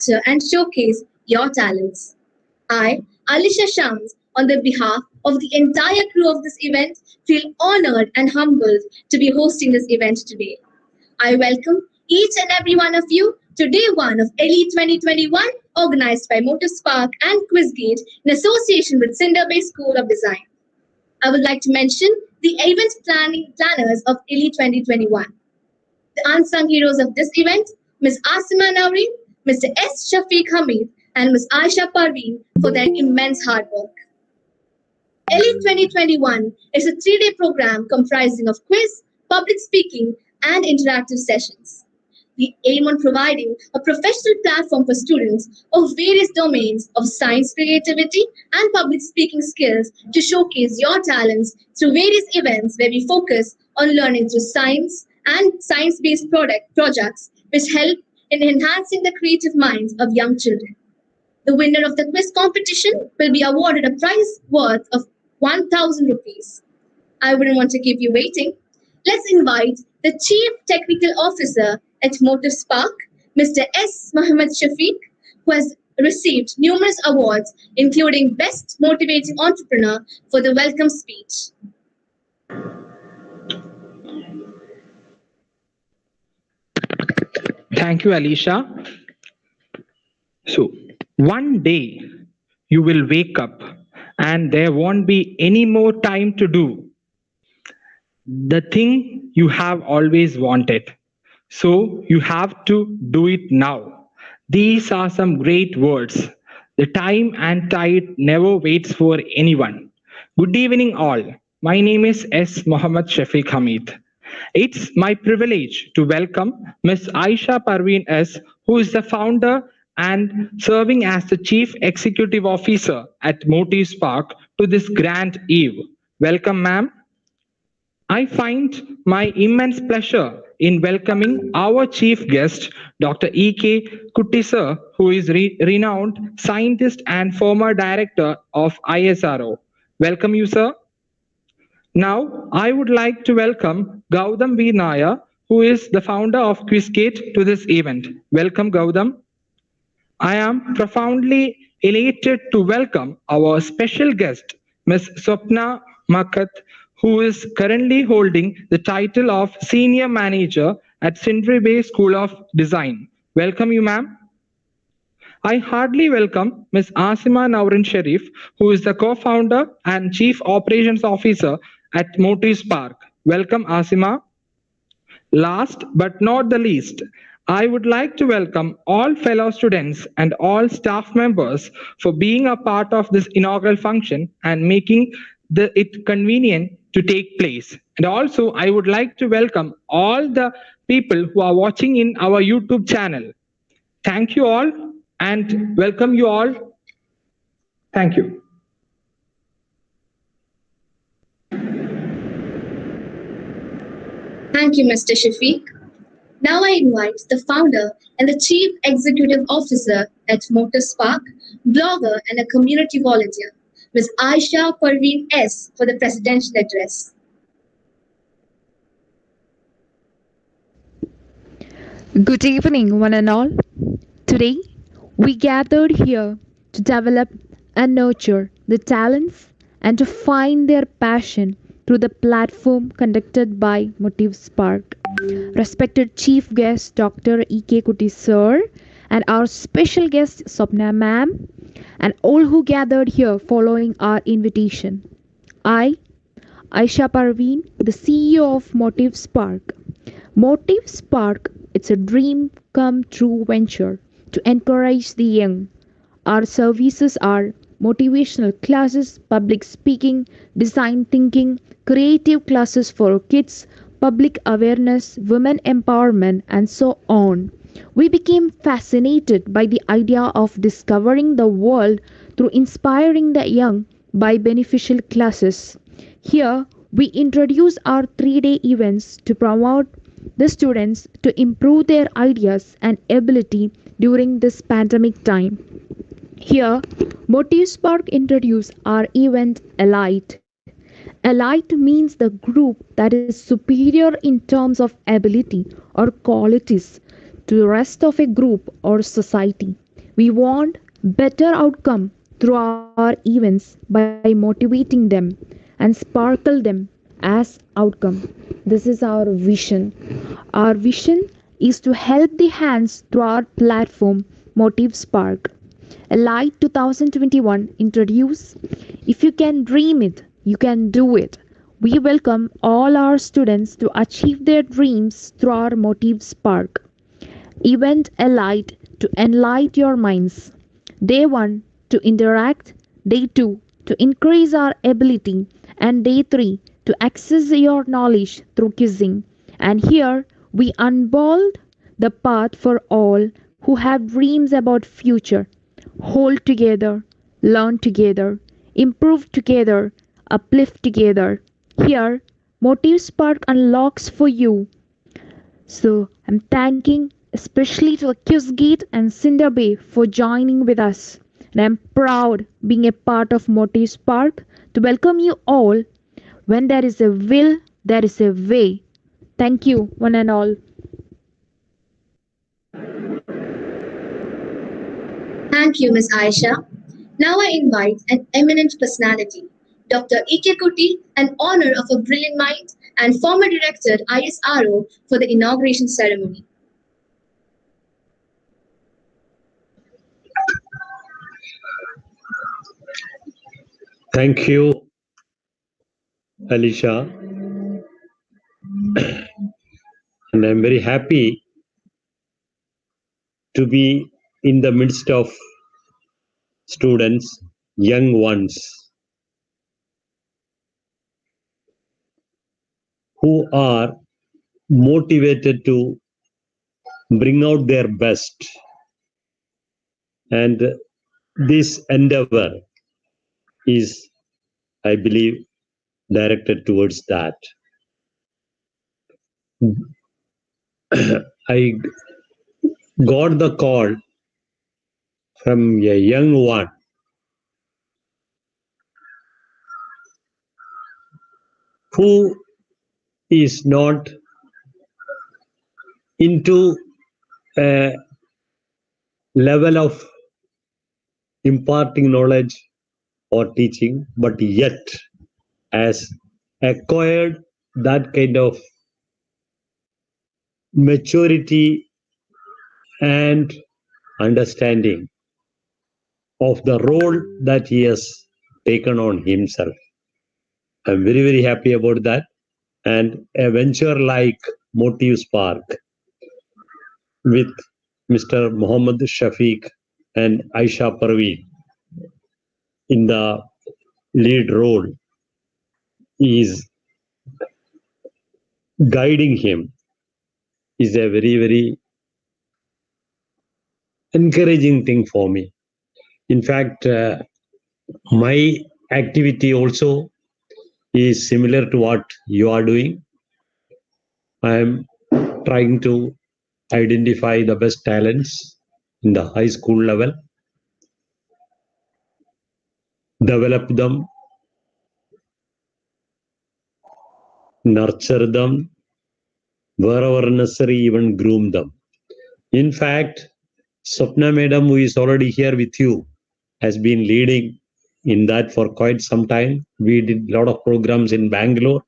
and showcase your talents. I, Alisha Shams, on the behalf of the entire crew of this event, feel honored and humbled to be hosting this event today. I welcome each and every one of you to day one of ELITE 2021, organized by Motorspark and QuizGate in association with Cindrebay School of Design. I would like to mention the event planners of ELITE 2021. The unsung heroes of this event, Ms. Asima Naureen, Mr. S. Shafiq Hamid, and Ms. Aisha Parveen for their immense hard work. ELITE 2021 is a 3-day program comprising of quiz, public speaking, and interactive sessions. We aim on providing a professional platform for students of various domains of science, creativity, and public speaking skills to showcase your talents through various events where we focus on learning through science and science-based projects which help in enhancing the creative minds of young children. The winner of the quiz competition will be awarded a prize worth of 1,000 rupees. I wouldn't want to keep you waiting. Let's invite the Chief Technical Officer at Motorspark, Mr. S. Mohammed Shafiq, who has received numerous awards, including Best Motivating Entrepreneur, for the welcome speech. Thank you, Alisha. So, one day you will wake up and there won't be any more time to do the thing you have always wanted. So, you have to do it now. These are some great words. The time and tide never waits for anyone. Good evening, all. My name is S. Mohammed Shafiq Hamid. It's my privilege to welcome Ms. Aisha Parveen S., who is the founder and serving as the Chief Executive Officer at Motorspark, to this grand eve. Welcome, ma'am. I find my immense pleasure in welcoming our chief guest, Dr. E.K. Kutty sir, who is renowned scientist and former director of ISRO. Welcome you, sir. Now, I would like to welcome Gautam V. Nair, who is the founder of QuizGate, to this event. Welcome, Gautam. I am profoundly elated to welcome our special guest, Ms. Swapna Makhat, who is currently holding the title of Senior Manager at Cindrebay School of Design. Welcome you, ma'am. I heartily welcome Ms. Asima Naureen Sharif, who is the co-founder and Chief Operations Officer at Motorspark. Welcome, Asima. Last but not the least, I would like to welcome all fellow students and all staff members for being a part of this inaugural function and making it convenient to take place. And also, I would like to welcome all the people who are watching in our YouTube channel. Thank you all and welcome you all. Thank you. Thank you, Mr. Shafiq. Now I invite the founder and the Chief Executive Officer at Motorspark, blogger and a community volunteer, Ms. Aisha Parveen S., for the presidential address. Good evening, one and all. Today, we gathered here to develop and nurture the talents and to find their passion through the platform conducted by Motorspark. Respected Chief Guest Dr. E.K. Kutty sir and our special guest Swapna ma'am and all who gathered here following our invitation. I, Aisha Parveen, the CEO of Motorspark. Motorspark, it's a dream come true venture to encourage the young. Our services are motivational classes, public speaking, design thinking, creative classes for kids, public awareness, women empowerment, and so on. We became fascinated by the idea of discovering the world through inspiring the young by beneficial classes. Here, we introduce our 3-day events to promote the students to improve their ideas and ability during this pandemic time. Here, Motorspark introduced our event ELITE. ELITE means the group that is superior in terms of ability or qualities to the rest of a group or society. We want better outcome through our events by motivating them and sparkle them as outcome. This is our vision. Our vision is to help the hands through our platform Motive Spark. ELITE 2021 introduce If you can dream it, you can do it. We welcome all our students to achieve their dreams through our Motive Spark. Event ELITE to enlighten your minds. Day 1 to interact, Day 2 to increase our ability, and Day 3 to access your knowledge through quizzing. And here we unbold the path for all who have dreams about future. Hold together, learn together, improve together, uplift together. Here, Motive Spark unlocks for you. So I'm thanking especially to Accusegate and Cindrebay for joining with us. And I'm proud being a part of Motive Spark to welcome you all. When there is a will, there is a way. Thank you, one and all. Thank you, Ms. Aisha. Now I invite an eminent personality, Dr. E.K. Kuti, an honor of a brilliant mind and former director at ISRO for the inauguration ceremony. Thank you, Alicia. And I'm very happy to be in the midst of students, young ones, who are motivated to bring out their best. And this endeavor is, I believe, directed towards that. I got the call from a young one who is not into a level of imparting knowledge or teaching, but yet has acquired that kind of maturity and understanding of the role that he has taken on himself. I'm very, very happy about that. And a venture like Motive Spark with Mr. Muhammad Shafiq and Aisha Parveen in the lead role is guiding him is a very, very encouraging thing for me. In fact, my activity also is similar to what you are doing. I am trying to identify the best talents in the high school level, develop them, nurture them, wherever necessary, even groom them. In fact, Swapna Madam, who is already here with you, has been leading in that for quite some time. We did a lot of programs in Bangalore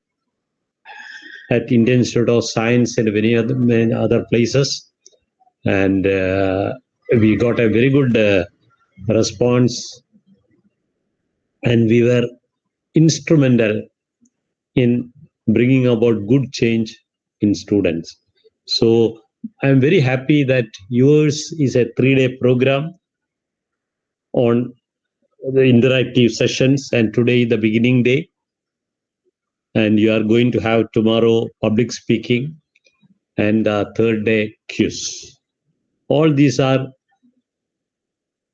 at Indian Institute of Science and many other places. And we got a very good response, and we were instrumental in bringing about good change in students. So I'm very happy that yours is a 3-day program on the interactive sessions, and today the beginning day, and you are going to have tomorrow public speaking and third day quiz. All these are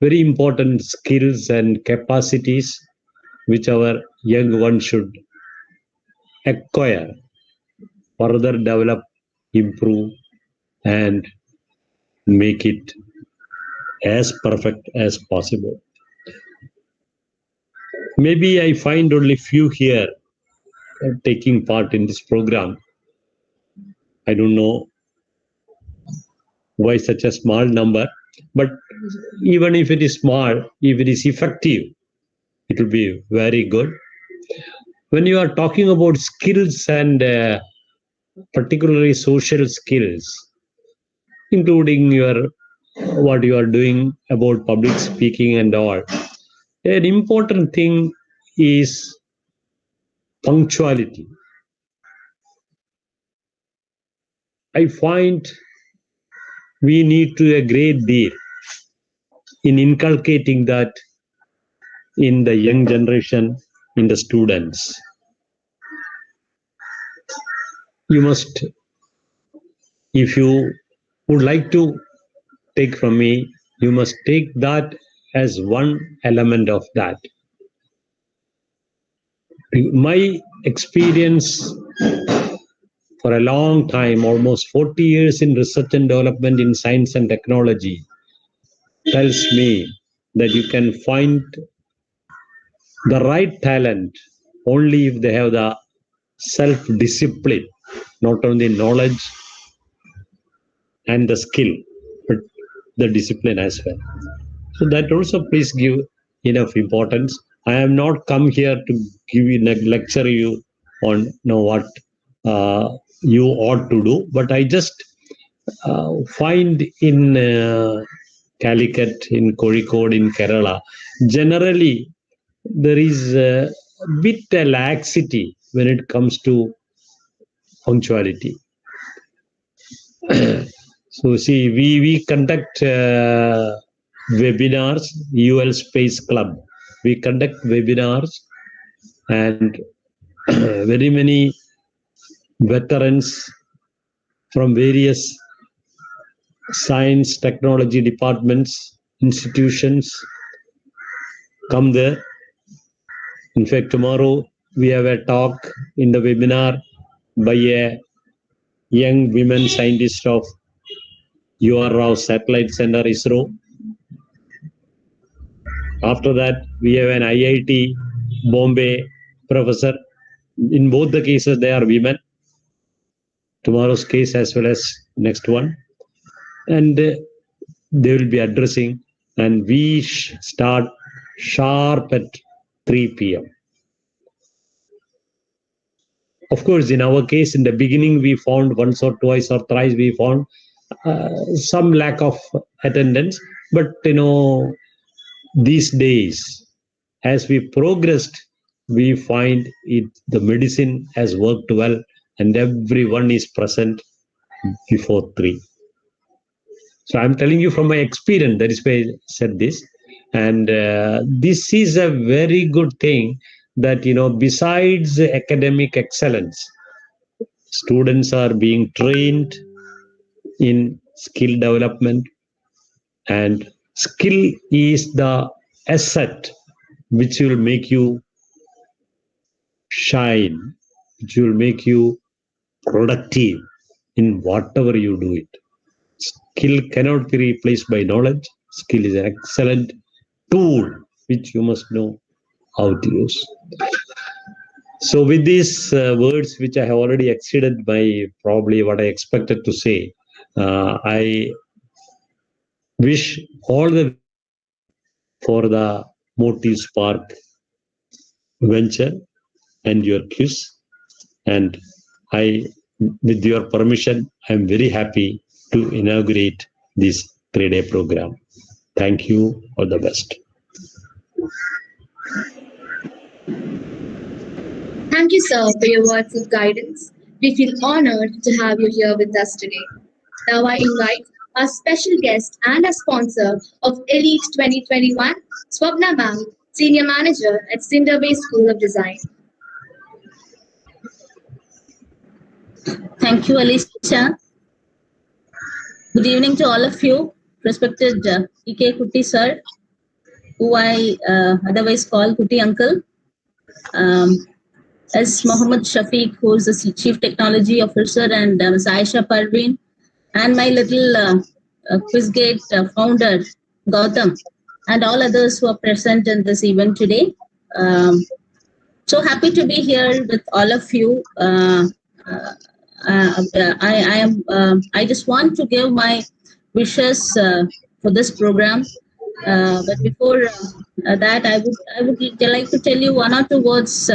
very important skills and capacities which our young ones should acquire, further develop, improve, and make it as perfect as possible. Maybe I find only few here taking part in this program. I don't know why such a small number, But even if it is small, if it is effective, it will be very good. When you are talking about skills and particularly social skills, including what you are doing about public speaking and all, an important thing is punctuality. I find we need to a great deal in inculcating that in the young generation, in the students. You must, if you would like to take from me, you must take that as one element of that. My experience for a long time, almost 40 years in research and development in science and technology, tells me that you can find the right talent only if they have the self-discipline, not only knowledge and the skill, but the discipline as well. So that also please give enough importance. I am not come here to give you, lecture you on what you ought to do, but I just find in Calicut, in Kozhikode, in Kerala, generally there is a bit a laxity when it comes to punctuality. So see, we conduct webinars, UL Space Club. We conduct webinars, and very many veterans from various science, technology departments, institutions come there. In fact, tomorrow we have a talk in the webinar by a young women scientist of UR Rao Satellite Center, ISRO. After that, we have an IIT Bombay professor. In both the cases, they are women. Tomorrow's case as well as next one. And they will be addressing, and we start sharp at 3 p.m. Of course, in our case, in the beginning, we found once or twice or thrice, we found some lack of attendance. But, these days, as we progressed, we find the medicine has worked well, and everyone is present before 3. So I'm telling you from my experience, that is why I said this. And this is a very good thing that, besides academic excellence, students are being trained in skill development, and skill is the asset which will make you shine, which will make you productive in whatever you do it. Skill cannot be replaced by knowledge. Skill is an excellent tool which you must know how to use. So with these words, which I have already exceeded by probably what I expected to say, I wish all the for the Motive Spark venture and your quiz. And I, with your permission, I am very happy to inaugurate this 3-day program. Thank you. All the best. Thank you, sir, for your words of guidance. We feel honored to have you here with us today. Now I invite our special guest and a sponsor of ELITE 2021, Swapna Ma'am, Senior Manager at Cindrebay School of Design. Thank you, Alicia. Good evening to all of you, respected E.K. Kutti sir, who I otherwise call Kutti uncle, as Mohammed Shafiq, who is the Chief Technology Officer, and Ms. Aisha Parveen, and my little QuizGate founder, Gautam, and all others who are present in this event today. So happy to be here with all of you. I just want to give my wishes for this program. But before that, I would like to tell you one or two words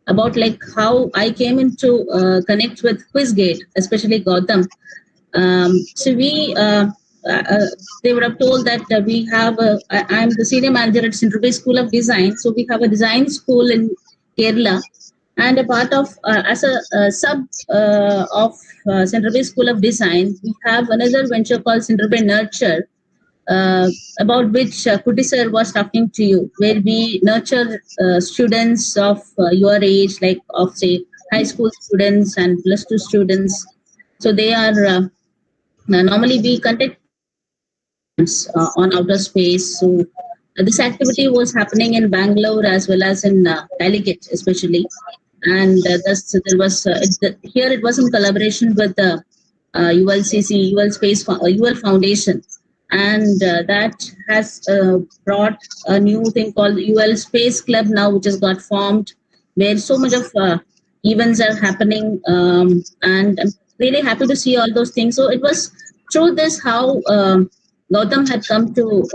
about like how I came into connect with Quizgate, especially Gautam. So they would have told that we have I'm the senior manager at Cindrebay School of Design. So we have a design school in Kerala, and a part of as a sub of Cindrebay School of Design, we have another venture called Cindrebay Nurture, about which Kuti sir was talking to you, where we nurture students of your age, like of say high school students and plus two students. So they are normally we conduct on outer space. So this activity was happening in Bangalore as well as in Calicut, especially. And there was here it was in collaboration with the ULCC, UL Space, UL Foundation, and that has brought a new thing called UL Space Club now, which has got formed, where so much of events are happening, and I'm really happy to see all those things. So it was through this how Gautam had come to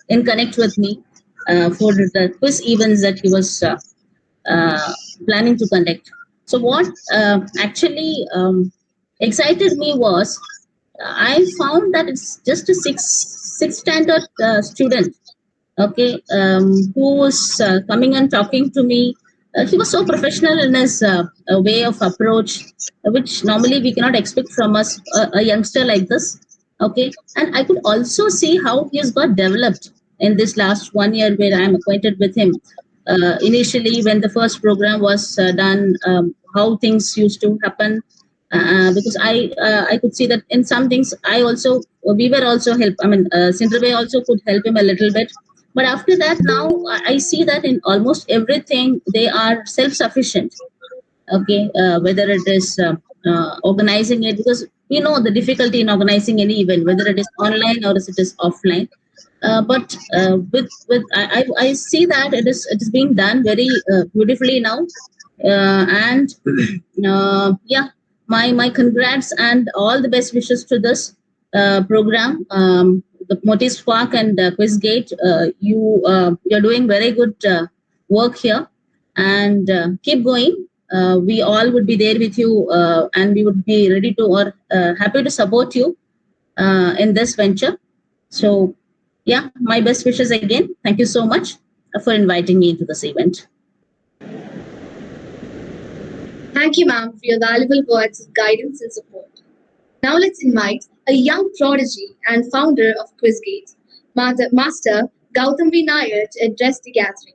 in connect with me for the quiz events that he was uh, planning to conduct. So what actually excited me was I found that it's just a sixth standard student, okay, who was coming and talking to me. He was so professional in his way of approach, which normally we cannot expect from us, a youngster like this. Okay, and I could also see how he has got developed in this last 1 year where I am acquainted with him. Initially, when the first program was done, how things used to happen, because I could see that in some things I also we were also help. I mean, Cindrebay also could help him a little bit, but after that, now I see that in almost everything they are self-sufficient. Okay, whether it is organizing it, because we know the difficulty in organizing any event, whether it is online or it is offline. But with I see that it is being done very beautifully now, and yeah, my congrats and all the best wishes to this program. The Motif Spark and Quizgate, you're doing very good work here, and keep going. We all would be there with you, and we would be ready to or happy to support you in this venture. So, yeah, my best wishes again. Thank you so much for inviting me into this event. Thank you, ma'am, for your valuable words of guidance and support. Now let's invite a young prodigy and founder of Quizgate, Master Gautam V. Nair, to address the gathering.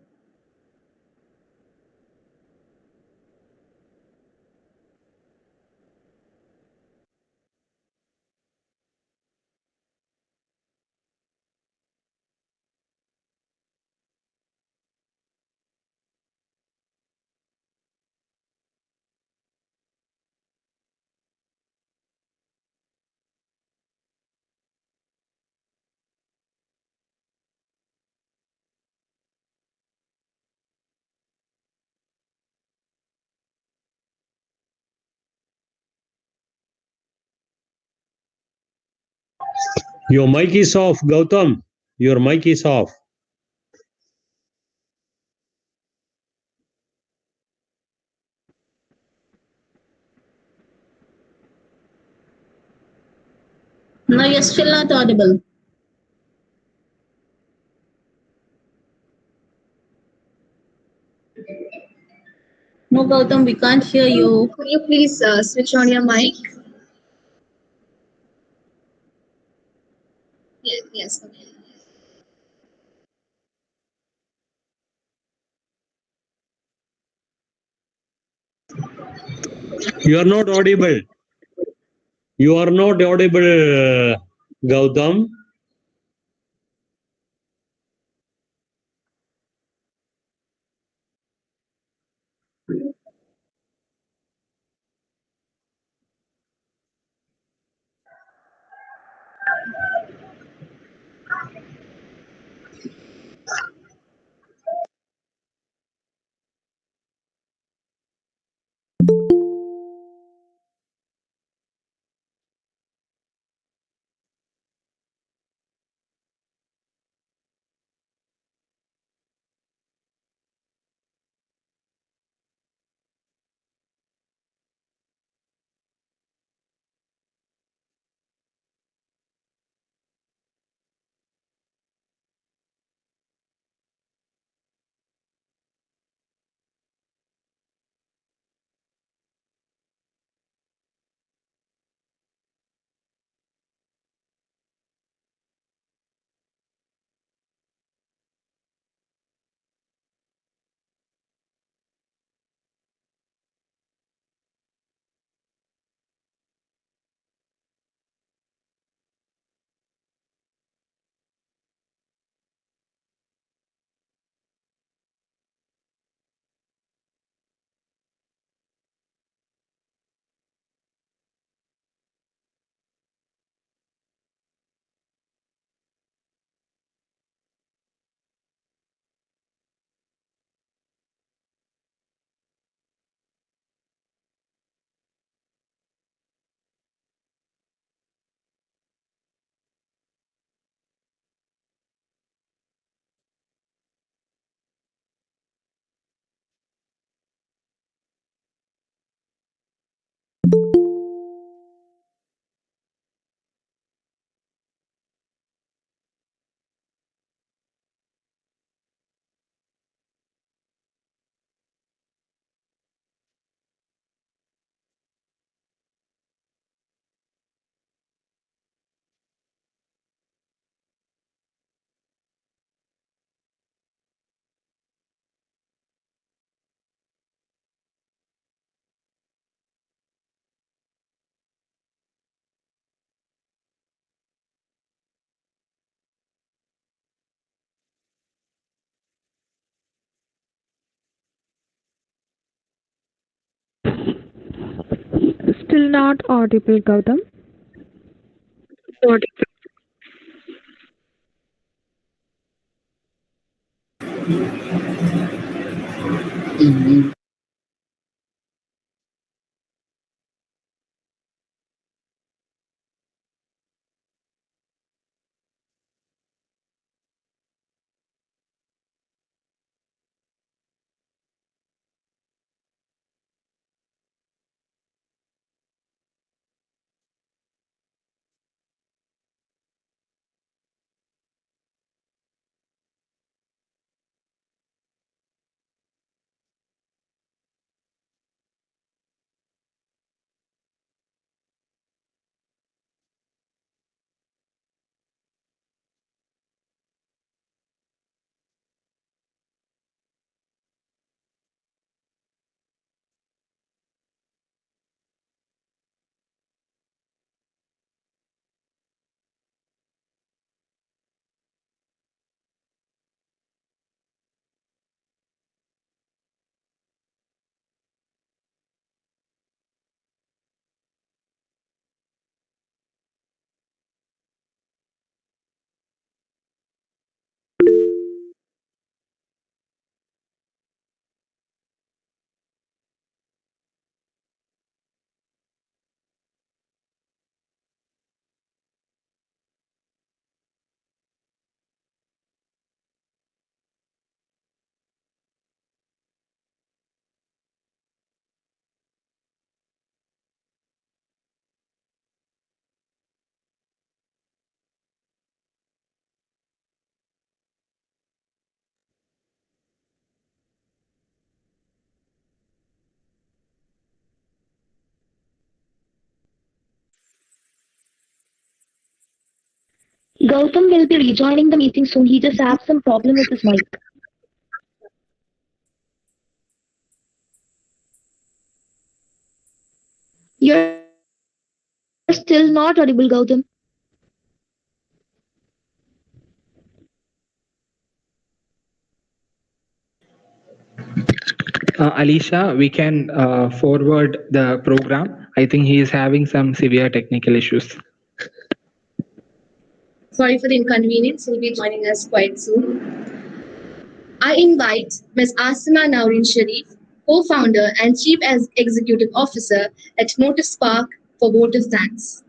Your mic is off, Gautam. Your mic is off. No, you're still not audible. No, Gautam, we can't hear you. Could you please switch on your mic? Yes, okay. You are not audible. You are not audible, Gautam. still not audible, Gautam. Gautam will be rejoining the meeting soon. He just has some problem with his mic. You're still not audible, Gautam. Alicia, we can forward the program. I think he is having some severe technical issues. Sorry for the inconvenience. He'll be joining us quite soon. I invite Ms. Asima Naurin Sharif, co-founder and chief executive officer at Motive Spark, for vote of thanks.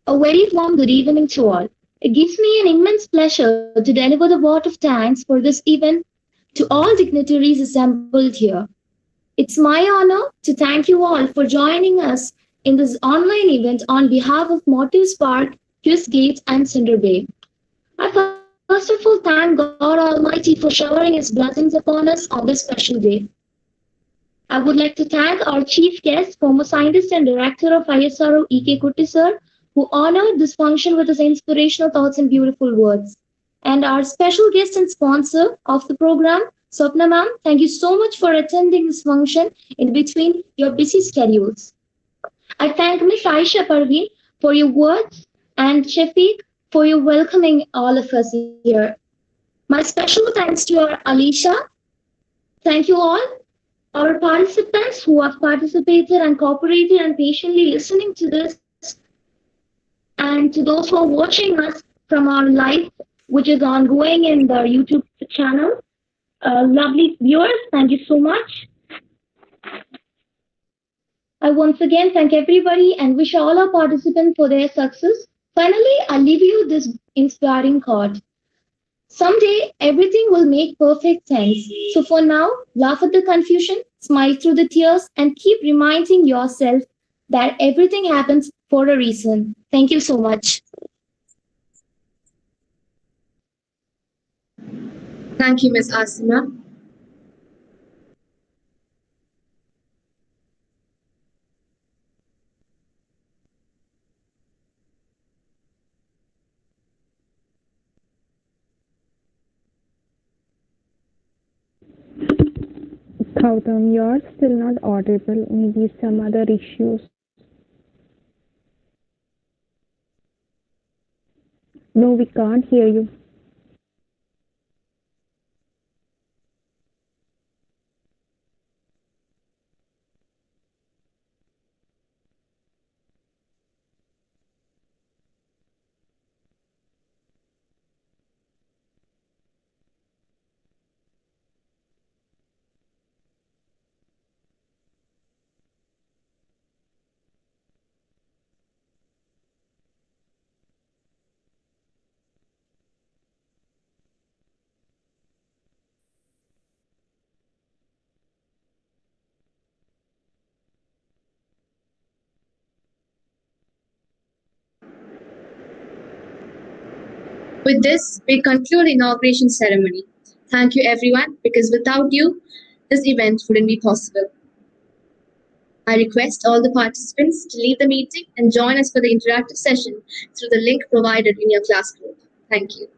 A very warm good evening to all. It gives me an immense pleasure to deliver the vote of thanks for this event to all dignitaries assembled here. It's my honor to thank you all for joining us in this online event on behalf of Motive Spark, Gates, and Cindrebay. I first of all thank God Almighty for showering His blessings upon us on this special day. I would like to thank our chief guest, former scientist and director of ISRO E.K. Kutty sir, who honored this function with his inspirational thoughts and beautiful words. And our special guest and sponsor of the program, Swapna ma'am, thank you so much for attending this function in between your busy schedules. I thank Ms. Aisha Parveen for your words and Shafiq for your welcoming all of us here. My special thanks to our Alicia. Thank you all our participants who have participated and cooperated and patiently listening to this, and to those who are watching us from our live, which is ongoing in the YouTube channel. Lovely viewers, thank you so much. I once again thank everybody and wish all our participants for their success. Finally, I leave you this inspiring quote. Someday, everything will make perfect sense. So for now, laugh at the confusion, smile through the tears, and keep reminding yourself that everything happens for a reason. Thank you so much. Thank you, Ms. Asima. Gautam, you're still not audible. Maybe some other issues. No, we can't hear you. With this, we conclude the inauguration ceremony. Thank you everyone, because without you, this event wouldn't be possible. I request all the participants to leave the meeting and join us for the interactive session through the link provided in your class group. Thank you.